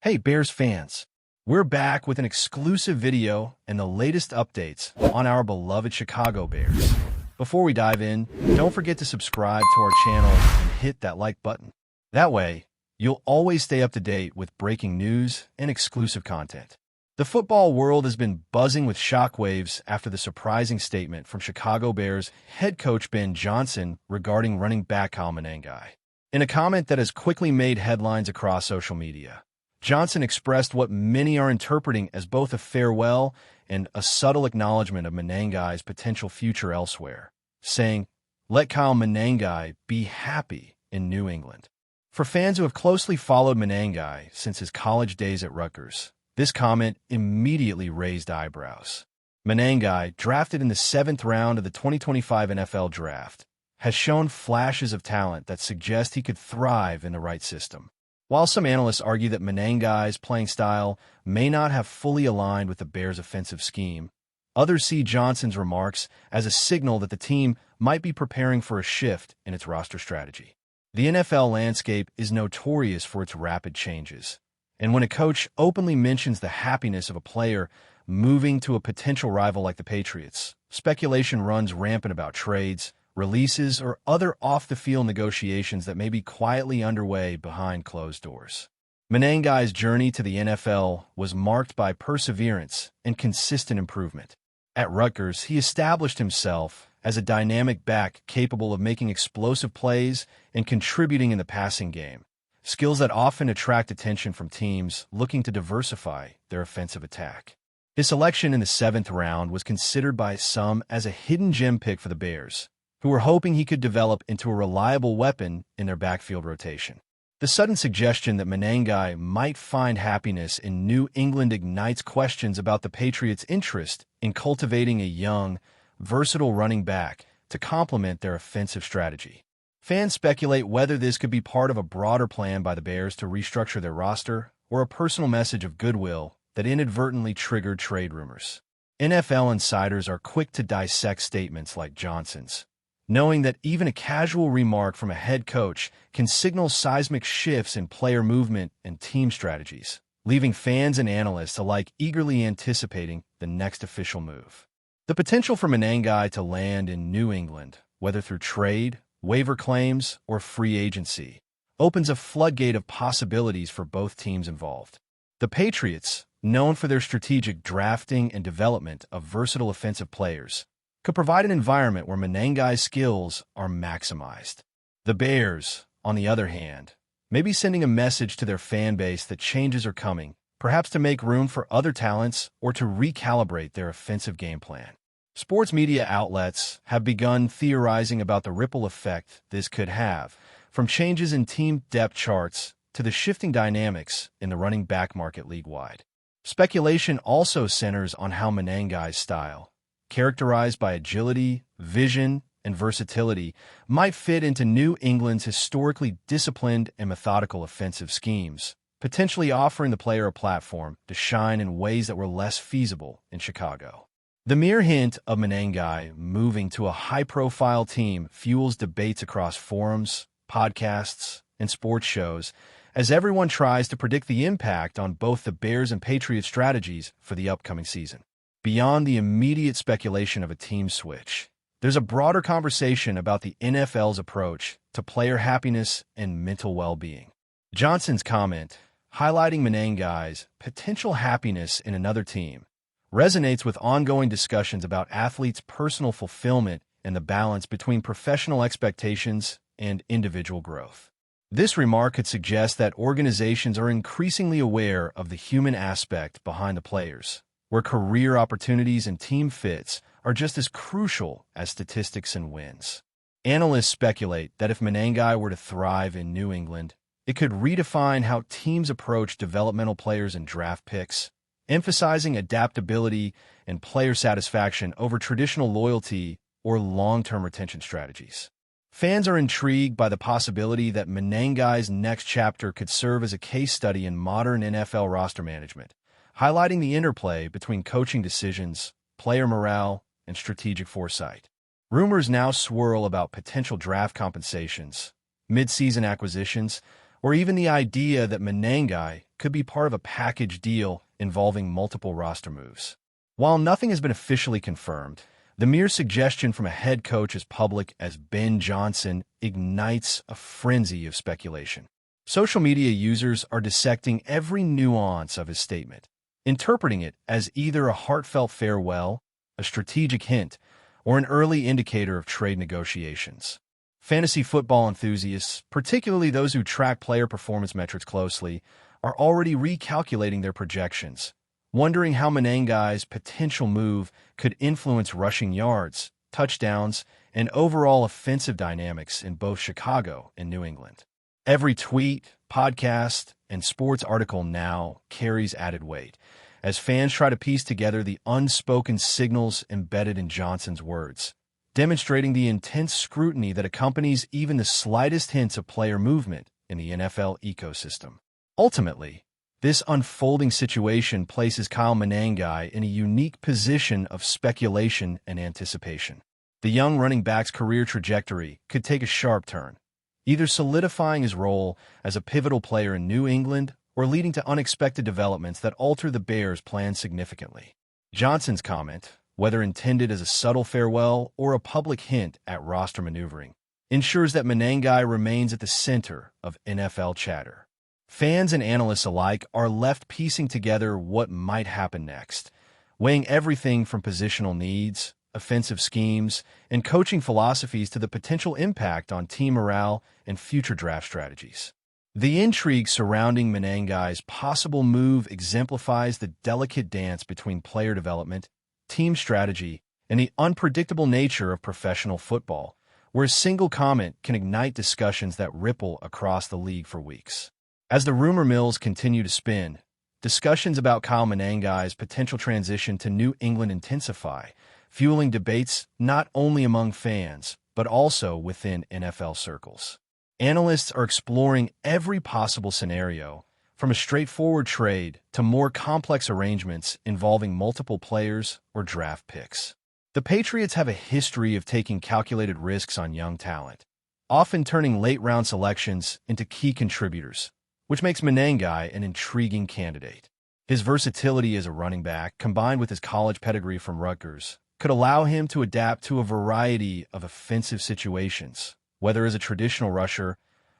Hey Bears fans, we're back with an exclusive video and the latest updates on our beloved Chicago Bears. Before we dive in, don't forget to subscribe to our channel and hit that like button. That way, you'll always stay up to date with breaking news and exclusive content. The football world has been buzzing with shockwaves after the surprising statement from Chicago Bears head coach Ben Johnson regarding running back Kyle Manengai. In a comment that has quickly made headlines across social media, Johnson expressed what many are interpreting as both a farewell and a subtle acknowledgement of Manengai's potential future elsewhere, saying, "Let Kyle Manengai be happy in New England." For fans who have closely followed Manengai since his college days at Rutgers, this comment immediately raised eyebrows. Manengai, drafted in the 7th round of the 2025 NFL Draft, has shown flashes of talent that suggest he could thrive in the right system. While some analysts argue that Manengai's playing style may not have fully aligned with the Bears' offensive scheme, others see Johnson's remarks as a signal that the team might be preparing for a shift in its roster strategy. The NFL landscape is notorious for its rapid changes, and when a coach openly mentions the happiness of a player moving to a potential rival like the Patriots, speculation runs rampant about trades, releases, or other off-the-field negotiations that may be quietly underway behind closed doors. Manengai's journey to the NFL was marked by perseverance and consistent improvement. At Rutgers, he established himself as a dynamic back capable of making explosive plays and contributing in the passing game, skills that often attract attention from teams looking to diversify their offensive attack. His selection in the 7th round was considered by some as a hidden gem pick for the Bears, who were hoping he could develop into a reliable weapon in their backfield rotation. The sudden suggestion that Manengai might find happiness in New England ignites questions about the Patriots' interest in cultivating a young, versatile running back to complement their offensive strategy. Fans speculate whether this could be part of a broader plan by the Bears to restructure their roster or a personal message of goodwill that inadvertently triggered trade rumors. NFL insiders are quick to dissect statements like Johnson's, knowing that even a casual remark from a head coach can signal seismic shifts in player movement and team strategies, leaving fans and analysts alike eagerly anticipating the next official move. The potential for Manengai to land in New England, whether through trade, waiver claims, or free agency, opens a floodgate of possibilities for both teams involved. The Patriots, known for their strategic drafting and development of versatile offensive players, could provide an environment where Manengai's skills are maximized. The Bears, on the other hand, may be sending a message to their fan base that changes are coming, perhaps to make room for other talents or to recalibrate their offensive game plan. Sports media outlets have begun theorizing about the ripple effect this could have, from changes in team depth charts to the shifting dynamics in the running back market league-wide. Speculation also centers on how Manengai's style, characterized by agility, vision, and versatility, might fit into New England's historically disciplined and methodical offensive schemes, potentially offering the player a platform to shine in ways that were less feasible in Chicago. The mere hint of Manengai moving to a high-profile team fuels debates across forums, podcasts, and sports shows, as everyone tries to predict the impact on both the Bears and Patriots strategies for the upcoming season. Beyond the immediate speculation of a team switch, there's a broader conversation about the NFL's approach to player happiness and mental well-being. Johnson's comment, highlighting Manengai's potential happiness in another team, resonates with ongoing discussions about athletes' personal fulfillment and the balance between professional expectations and individual growth. This remark could suggest that organizations are increasingly aware of the human aspect behind the players, where career opportunities and team fits are just as crucial as statistics and wins. Analysts speculate that if Manengai were to thrive in New England, it could redefine how teams approach developmental players and draft picks, emphasizing adaptability and player satisfaction over traditional loyalty or long-term retention strategies. Fans are intrigued by the possibility that Manengai's next chapter could serve as a case study in modern NFL roster management, highlighting the interplay between coaching decisions, player morale, and strategic foresight. Rumors now swirl about potential draft compensations, mid-season acquisitions, or even the idea that Manengai could be part of a package deal involving multiple roster moves. While nothing has been officially confirmed, the mere suggestion from a head coach as public as Ben Johnson ignites a frenzy of speculation. Social media users are dissecting every nuance of his statement, interpreting it as either a heartfelt farewell, a strategic hint, or an early indicator of trade negotiations. Fantasy football enthusiasts, particularly those who track player performance metrics closely, are already recalculating their projections, wondering how Menengai's potential move could influence rushing yards, touchdowns, and overall offensive dynamics in both Chicago and New England. Every tweet, podcast, and sports article now carries added weight, as fans try to piece together the unspoken signals embedded in Johnson's words, demonstrating the intense scrutiny that accompanies even the slightest hints of player movement in the NFL ecosystem. Ultimately, this unfolding situation places Kyle Menengai in a unique position of speculation and anticipation. The young running back's career trajectory could take a sharp turn, either solidifying his role as a pivotal player in New England or leading to unexpected developments that alter the Bears' plans significantly. Johnson's comment, whether intended as a subtle farewell or a public hint at roster maneuvering, ensures that Menengai remains at the center of NFL chatter. Fans and analysts alike are left piecing together what might happen next, weighing everything from positional needs, offensive schemes, and coaching philosophies to the potential impact on team morale and future draft strategies. The intrigue surrounding Menengai's possible move exemplifies the delicate dance between player development, team strategy, and the unpredictable nature of professional football, where a single comment can ignite discussions that ripple across the league for weeks. As the rumor mills continue to spin, discussions about Kyle Menengai's potential transition to New England intensify, fueling debates not only among fans, but also within NFL circles. Analysts are exploring every possible scenario, from a straightforward trade to more complex arrangements involving multiple players or draft picks. The Patriots have a history of taking calculated risks on young talent, often turning late-round selections into key contributors, which makes Menengai an intriguing candidate. His versatility as a running back, combined with his college pedigree from Rutgers, could allow him to adapt to a variety of offensive situations, whether as a traditional rusher,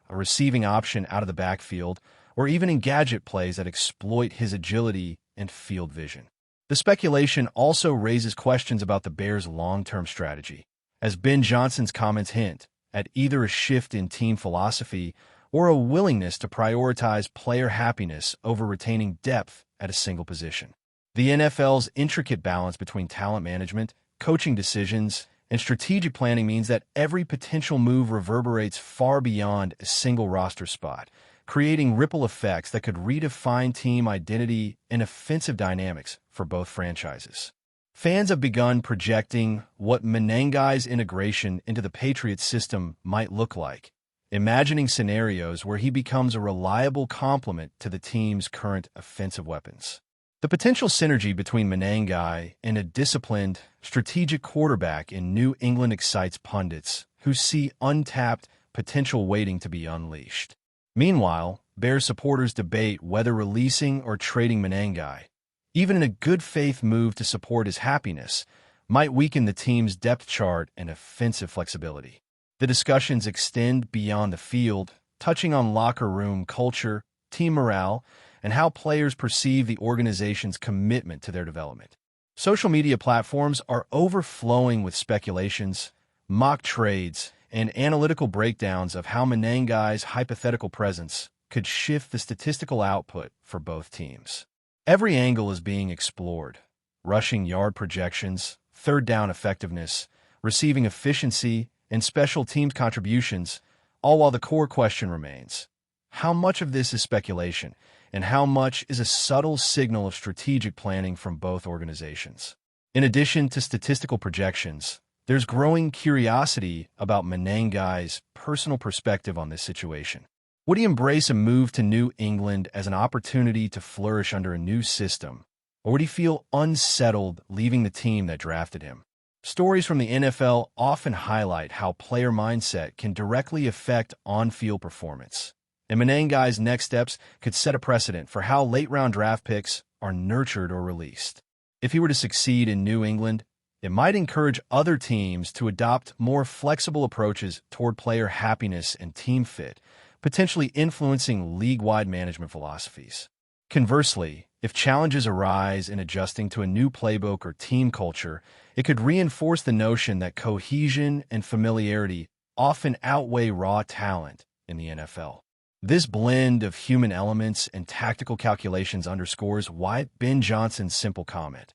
a receiving option out of the backfield, or even in gadget plays that exploit his agility and field vision. The speculation also raises questions about the Bears' long-term strategy, as Ben Johnson's comments hint at either a shift in team philosophy or a willingness to prioritize player happiness over retaining depth at a single position. The NFL's intricate balance between talent management, coaching decisions, and strategic planning means that every potential move reverberates far beyond a single roster spot, creating ripple effects that could redefine team identity and offensive dynamics for both franchises. Fans have begun projecting what Menengai's integration into the Patriots system might look like, imagining scenarios where he becomes a reliable complement to the team's current offensive weapons. The potential synergy between Menengai and a disciplined, strategic quarterback in New England excites pundits who see untapped potential waiting to be unleashed. Meanwhile, Bears supporters debate whether releasing or trading Menengai, even in a good-faith move to support his happiness, might weaken the team's depth chart and offensive flexibility. The discussions extend beyond the field, touching on locker room culture, team morale, and how players perceive the organization's commitment to their development. Social media platforms are overflowing with speculations, mock trades, and analytical breakdowns of how Menengai's hypothetical presence could shift the statistical output for both teams. Every angle is being explored: rushing yard projections, third down effectiveness, receiving efficiency, and special teams contributions, all while the core question remains: how much of this is speculation, and how much is a subtle signal of strategic planning from both organizations? In addition to statistical projections, there's growing curiosity about Menengai's personal perspective on this situation. Would he embrace a move to New England as an opportunity to flourish under a new system, or would he feel unsettled leaving the team that drafted him? Stories from the NFL often highlight how player mindset can directly affect on-field performance, and Menengai's next steps could set a precedent for how late-round draft picks are nurtured or released. If he were to succeed in New England, it might encourage other teams to adopt more flexible approaches toward player happiness and team fit, potentially influencing league-wide management philosophies. Conversely, if challenges arise in adjusting to a new playbook or team culture, it could reinforce the notion that cohesion and familiarity often outweigh raw talent in the NFL. This blend of human elements and tactical calculations underscores why Ben Johnson's simple comment,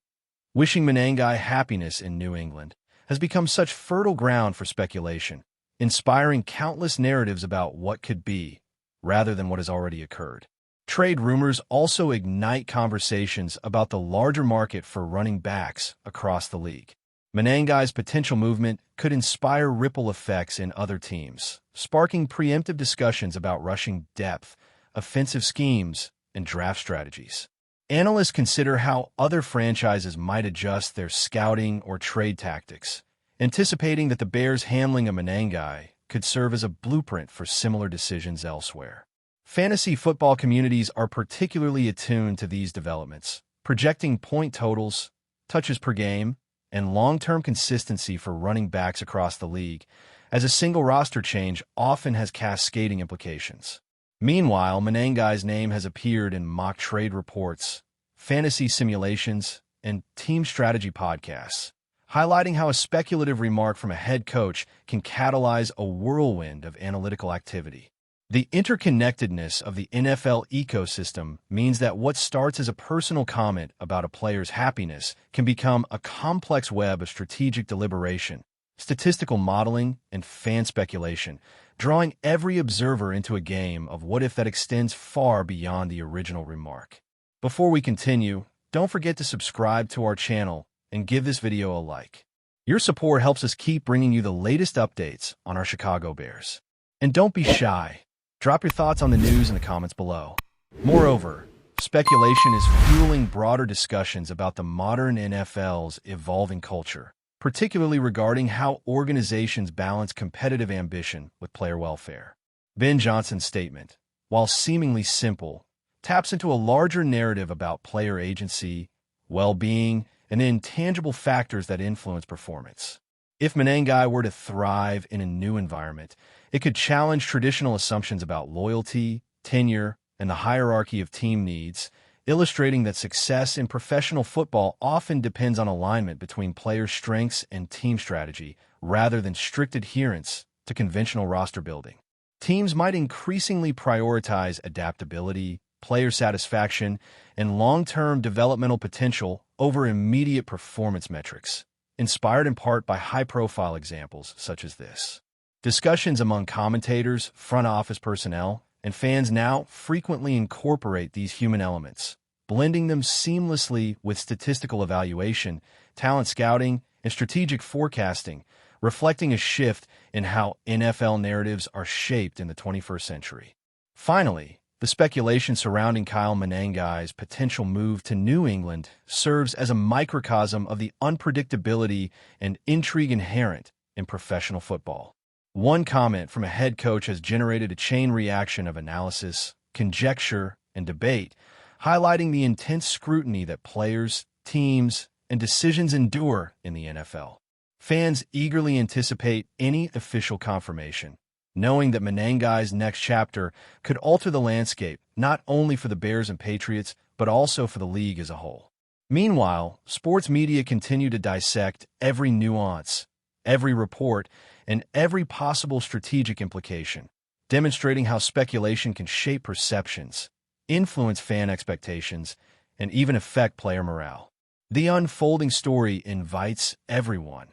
"Wishing Menengai happiness in New England," has become such fertile ground for speculation, inspiring countless narratives about what could be, rather than what has already occurred. Trade rumors also ignite conversations about the larger market for running backs across the league. Menengai's potential movement could inspire ripple effects in other teams, sparking preemptive discussions about rushing depth, offensive schemes, and draft strategies. Analysts consider how other franchises might adjust their scouting or trade tactics, anticipating that the Bears' handling of Menengai could serve as a blueprint for similar decisions elsewhere. Fantasy football communities are particularly attuned to these developments, projecting point totals, touches per game, and long-term consistency for running backs across the league, as a single roster change often has cascading implications. Meanwhile, Menengai's name has appeared in mock trade reports, fantasy simulations, and team strategy podcasts, highlighting how a speculative remark from a head coach can catalyze a whirlwind of analytical activity. The interconnectedness of the NFL ecosystem means that what starts as a personal comment about a player's happiness can become a complex web of strategic deliberation, statistical modeling, and fan speculation, drawing every observer into a game of what-if that extends far beyond the original remark. Before we continue, don't forget to subscribe to our channel and give this video a like. Your support helps us keep bringing you the latest updates on our Chicago Bears. And don't be shy. Drop your thoughts on the news in the comments below. Moreover, speculation is fueling broader discussions about the modern NFL's evolving culture, particularly regarding how organizations balance competitive ambition with player welfare. Ben Johnson's statement, while seemingly simple, taps into a larger narrative about player agency, well-being, and the intangible factors that influence performance. If Menengai were to thrive in a new environment, it could challenge traditional assumptions about loyalty, tenure, and the hierarchy of team needs, illustrating that success in professional football often depends on alignment between player strengths and team strategy, rather than strict adherence to conventional roster building. Teams might increasingly prioritize adaptability, player satisfaction, and long-term developmental potential over immediate performance metrics, inspired in part by high-profile examples such as this. Discussions among commentators, front office personnel, and fans now frequently incorporate these human elements, blending them seamlessly with statistical evaluation, talent scouting, and strategic forecasting, reflecting a shift in how NFL narratives are shaped in the 21st century. Finally, the speculation surrounding Kyle Menengai's potential move to New England serves as a microcosm of the unpredictability and intrigue inherent in professional football. One comment from a head coach has generated a chain reaction of analysis, conjecture, and debate, highlighting the intense scrutiny that players, teams, and decisions endure in the NFL. Fans eagerly anticipate any official confirmation, knowing that Menengai's next chapter could alter the landscape not only for the Bears and Patriots, but also for the league as a whole. Meanwhile, sports media continue to dissect every nuance, every report, and every possible strategic implication, demonstrating how speculation can shape perceptions, influence fan expectations, and even affect player morale. The unfolding story invites everyone,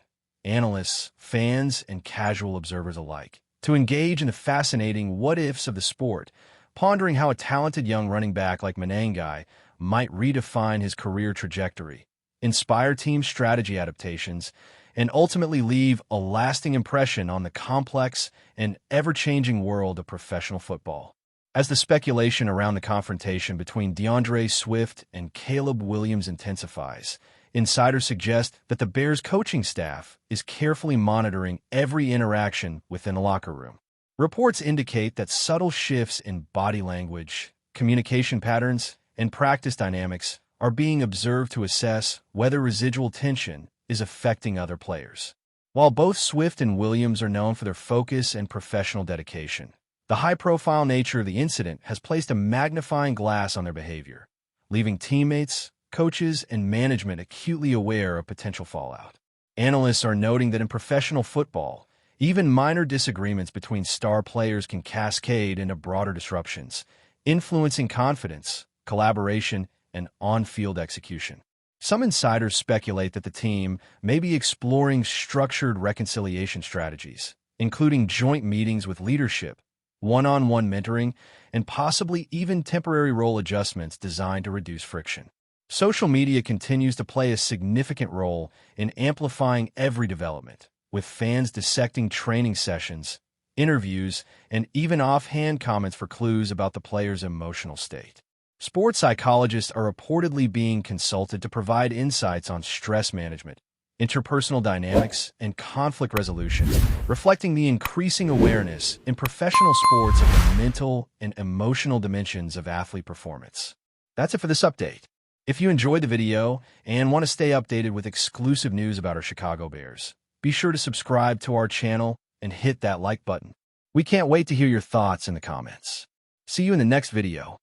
analysts, fans, and casual observers alike, to engage in the fascinating what-ifs of the sport, pondering how a talented young running back like Menengai might redefine his career trajectory, inspire team strategy adaptations, and ultimately leave a lasting impression on the complex and ever-changing world of professional football. As the speculation around the confrontation between DeAndre Swift and Caleb Williams intensifies, insiders suggest that the Bears' coaching staff is carefully monitoring every interaction within the locker room. Reports indicate that subtle shifts in body language, communication patterns, and practice dynamics are being observed to assess whether residual tension is affecting other players. While both Swift and Williams are known for their focus and professional dedication, the high-profile nature of the incident has placed a magnifying glass on their behavior, leaving teammates, coaches, and management acutely aware of potential fallout. Analysts are noting that in professional football, even minor disagreements between star players can cascade into broader disruptions, influencing confidence, collaboration, and on-field execution. Some insiders speculate that the team may be exploring structured reconciliation strategies, including joint meetings with leadership, one-on-one mentoring, and possibly even temporary role adjustments designed to reduce friction. Social media continues to play a significant role in amplifying every development, with fans dissecting training sessions, interviews, and even offhand comments for clues about the player's emotional state. Sports psychologists are reportedly being consulted to provide insights on stress management, interpersonal dynamics, and conflict resolution, reflecting the increasing awareness in professional sports of the mental and emotional dimensions of athlete performance. That's it for this update. If you enjoyed the video and want to stay updated with exclusive news about our Chicago Bears, be sure to subscribe to our channel and hit that like button. We can't wait to hear your thoughts in the comments. See you in the next video.